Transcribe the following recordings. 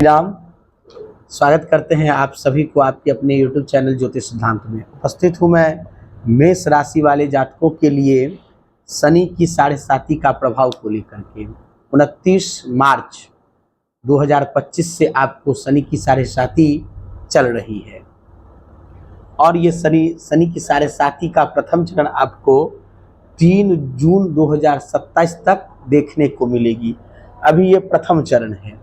राम, स्वागत करते हैं आप सभी को आपके अपने YouTube चैनल ज्योतिष सिद्धांत में। उपस्थित हूँ मैं मेष राशि वाले जातकों के लिए शनि की 7.5 का प्रभाव को लेकर के। 29 मार्च 2025 से आपको शनि की 7.5 चल रही है और ये शनि की 7.5 का प्रथम चरण आपको 3 जून 2027 तक देखने को मिलेगी। अभी ये प्रथम चरण है।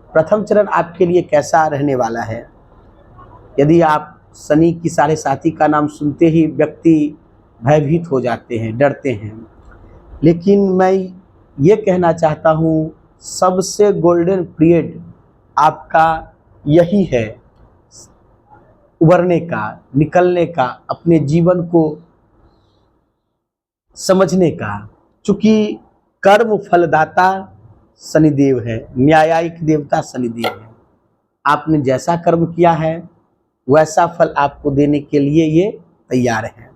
प्रथम चरण आपके लिए कैसा रहने वाला है? यदि आप शनि की 7.5 का नाम सुनते ही व्यक्ति भयभीत हो जाते हैं, डरते हैं, लेकिन मैं ये कहना चाहता हूँ सबसे गोल्डन पीरियड आपका यही है, उभरने का, निकलने का, अपने जीवन को समझने का। चूंकि कर्म फलदाता शनिदेव है, न्यायिक देवता शनिदेव है। आपने जैसा कर्म किया है वैसा फल आपको देने के लिए ये तैयार है।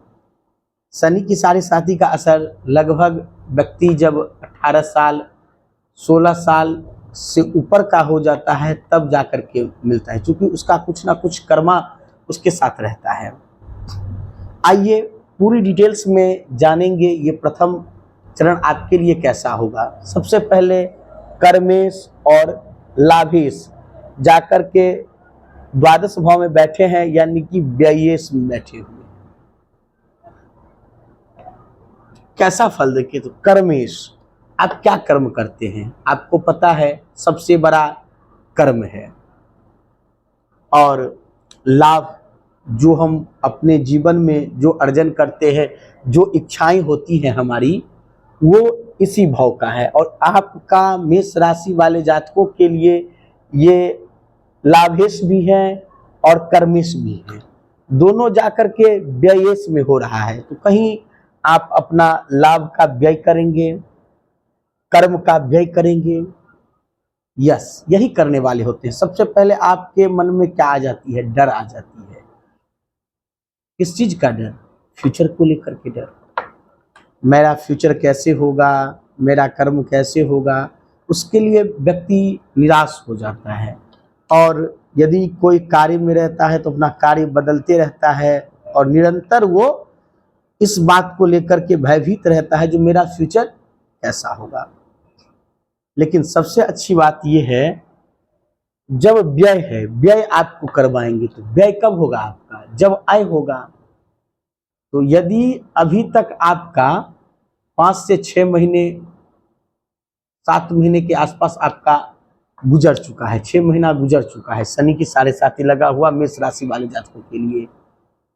शनि की 7.5 का असर लगभग व्यक्ति जब 18 साल 16 साल से ऊपर का हो जाता है तब जाकर के मिलता है, क्योंकि उसका कुछ ना कुछ कर्मा उसके साथ रहता है। आइए पूरी डिटेल्स में जानेंगे ये प्रथम चरण आपके लिए कैसा होगा। सबसे पहले कर्मेश और लाभेश जाकर के द्वादश भाव में बैठे हैं, यानी कि व्ययेश में बैठे हुए। कैसा फल देखिए तो कर्मेश, आप क्या कर्म करते हैं आपको पता है, सबसे बड़ा कर्म है। और लाभ जो हम अपने जीवन में जो अर्जन करते हैं, जो इच्छाएं होती हैं हमारी, वो इसी भाव का है। और आपका मेष राशि वाले जातकों के लिए ये लाभेश भी है और कर्मेश भी है, दोनों जाकर के व्ययेश में हो रहा है। तो कहीं आप अपना लाभ का व्यय करेंगे, कर्म का व्यय करेंगे। यस, यही करने वाले होते हैं। सबसे पहले आपके मन में क्या आ जाती है? डर आ जाती है। किस चीज का डर? फ्यूचर को लेकर के डर। मेरा फ्यूचर कैसे होगा, मेरा कर्म कैसे होगा, उसके लिए व्यक्ति निराश हो जाता है। और यदि कोई कार्य में रहता है तो अपना कार्य बदलते रहता है और निरंतर वो इस बात को लेकर के भयभीत रहता है जो मेरा फ्यूचर कैसा होगा। लेकिन सबसे अच्छी बात यह है, जब व्यय है, व्यय आपको करवाएंगे तो व्यय कब होगा आपका? जब आय होगा। तो यदि अभी तक आपका 5 से 6 महीने 7 महीने के आसपास आपका गुजर चुका है, 6 महीना गुजर चुका है, शनि की 7.5 लगा हुआ मेष राशि वाले जातकों के लिए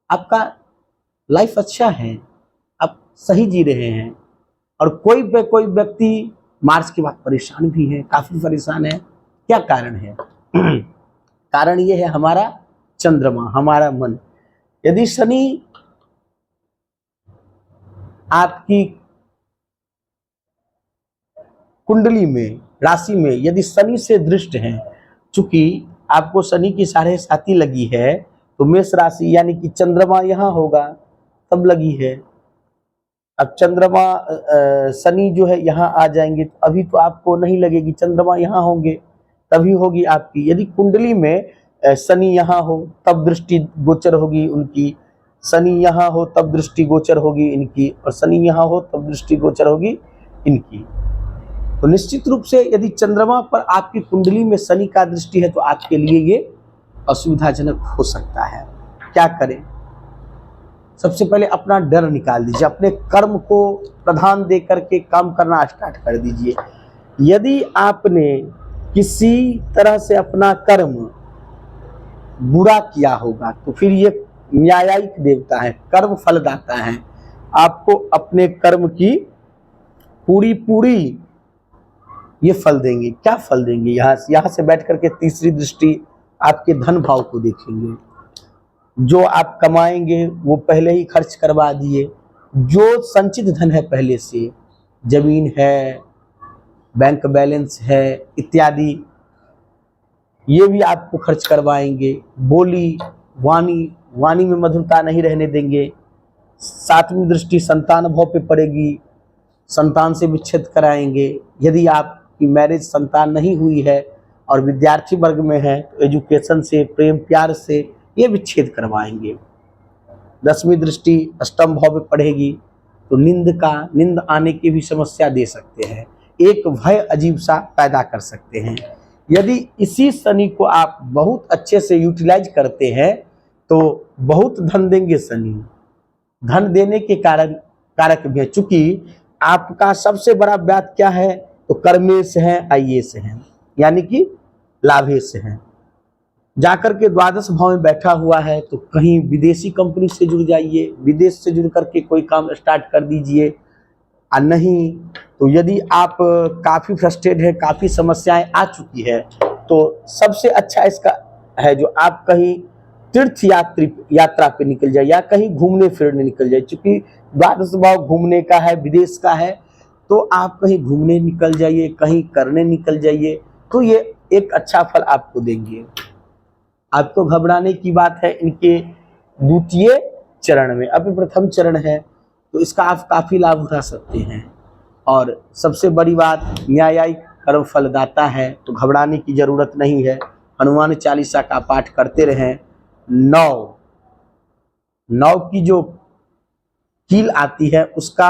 आपका लाइफ अच्छा है, आप सही जी रहे हैं। और कोई व्यक्ति मार्च के बाद परेशान भी है, काफी परेशान है। क्या कारण है? कारण ये है हमारा चंद्रमा, हमारा मन। यदि शनि आपकी कुंडली में, राशि में यदि शनि से दृष्ट है, चूंकि आपको शनि की 7.5 लगी है तो मेष राशि यानी कि चंद्रमा यहाँ होगा तब लगी है। अब चंद्रमा शनि जो है यहाँ आ जाएंगे तो अभी तो आपको नहीं लगेगी, चंद्रमा यहाँ होंगे तभी होगी आपकी। यदि कुंडली में शनि यहाँ हो तब दृष्टि गोचर होगी उनकी, शनि यहाँ हो तब दृष्टि गोचर होगी इनकी, और शनि यहाँ हो तब दृष्टि गोचर होगी इनकी। तो निश्चित रूप से यदि चंद्रमा पर आपकी कुंडली में शनि का दृष्टि है तो आपके लिए ये असुविधाजनक हो सकता है। क्या करें? सबसे पहले अपना डर निकाल दीजिए, अपने कर्म को प्रधान दे करके काम करना स्टार्ट कर दीजिए। यदि आपने किसी तरह से अपना कर्म बुरा किया होगा तो फिर ये न्यायिक देवता है, कर्म फलदाता है, आपको अपने कर्म की पूरी ये फल देंगे। क्या फल देंगे? यहाँ से बैठ करके तीसरी दृष्टि आपके धन भाव को देखेंगे। जो आप कमाएंगे वो पहले ही खर्च करवा दिए, जो संचित धन है पहले से, जमीन है, बैंक बैलेंस है इत्यादि, ये भी आपको खर्च करवाएंगे। बोली वाणी में मधुरता नहीं रहने देंगे। 7वीं दृष्टि संतान भाव पे पड़ेगी, संतान से विच्छेद कराएंगे। यदि आपकी मैरिज संतान नहीं हुई है और विद्यार्थी वर्ग में है तो एजुकेशन से, प्रेम प्यार से ये विच्छेद करवाएंगे। 10वीं दृष्टि अष्टम भाव में पड़ेगी तो नींद आने की भी समस्या दे सकते हैं, एक भय अजीब सा पैदा कर सकते हैं। यदि इसी शनि को आप बहुत अच्छे से यूटिलाइज करते हैं तो बहुत धन देंगे शनि। धन देने के कारक भी है, चूंकि आपका सबसे बड़ा व्याध क्या है तो कर्मेश है, आईएस है, यानी कि लाभेश है। जाकर के द्वादश भाव में बैठा हुआ है तो कहीं विदेशी कंपनी से जुड़ जाइए, विदेश से जुड़ करके कोई काम स्टार्ट कर दीजिए। और नहीं तो यदि आप काफ़ी फ्रस्ट्रेट है, काफ़ी समस्याएं आ चुकी है तो सबसे अच्छा इसका है जो आप कहीं तीर्थ यात्रा पे निकल जाए या कहीं घूमने फिरने निकल जाए। चूंकि द्वादश भाव घूमने का है, विदेश का है, तो आप कहीं घूमने निकल जाइए, कहीं करने निकल जाइए, तो ये एक अच्छा फल आपको देंगे। आपको घबराने की बात है इनके द्वितीय चरण में, अभी प्रथम चरण है तो इसका आप काफी लाभ उठा सकते हैं। और सबसे बड़ी बात, न्यायिक कर्म फलदाता है तो घबराने की जरूरत नहीं है। हनुमान चालीसा का पाठ करते रहें। 9 की जो कील आती है उसका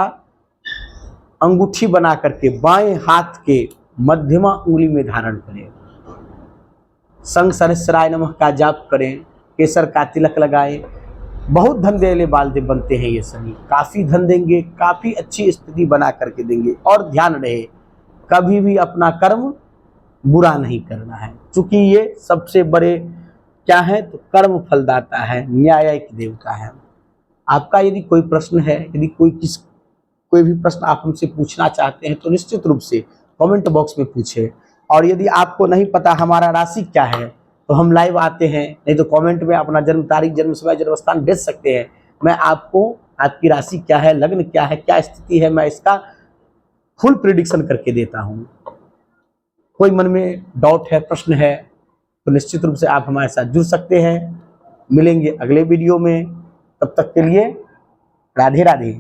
अंगूठी बना करके बाएं हाथ के मध्यमा उंगली में धारण करें। संग सरस्वराय नमः का जाप करें, केसर का तिलक लगाएं। बहुत धन देने वाले बनते हैं ये शनि, काफी धन देंगे, काफी अच्छी स्थिति बना करके देंगे। और ध्यान रहे कभी भी अपना कर्म बुरा नहीं करना है, क्योंकि ये सबसे बड़े क्या है तो कर्म फलदाता है, न्यायिक देवता है। आपका यदि कोई प्रश्न है, यदि कोई भी प्रश्न आप हमसे पूछना चाहते हैं तो निश्चित रूप से कमेंट बॉक्स में पूछें। और यदि आपको नहीं पता हमारा राशि क्या है तो हम लाइव आते हैं, नहीं तो कमेंट में अपना जन्म तारीख, जन्म समय, जन्म स्थान भेज सकते हैं। मैं आपको आपकी राशि क्या है, लग्न क्या है, क्या स्थिति है, मैं इसका फुल प्रिडिक्शन करके देता हूँ। कोई मन में डाउट है, प्रश्न है तो निश्चित रूप से आप हमारे साथ जुड़ सकते हैं। मिलेंगे अगले वीडियो में, तब तक के लिए राधे राधे।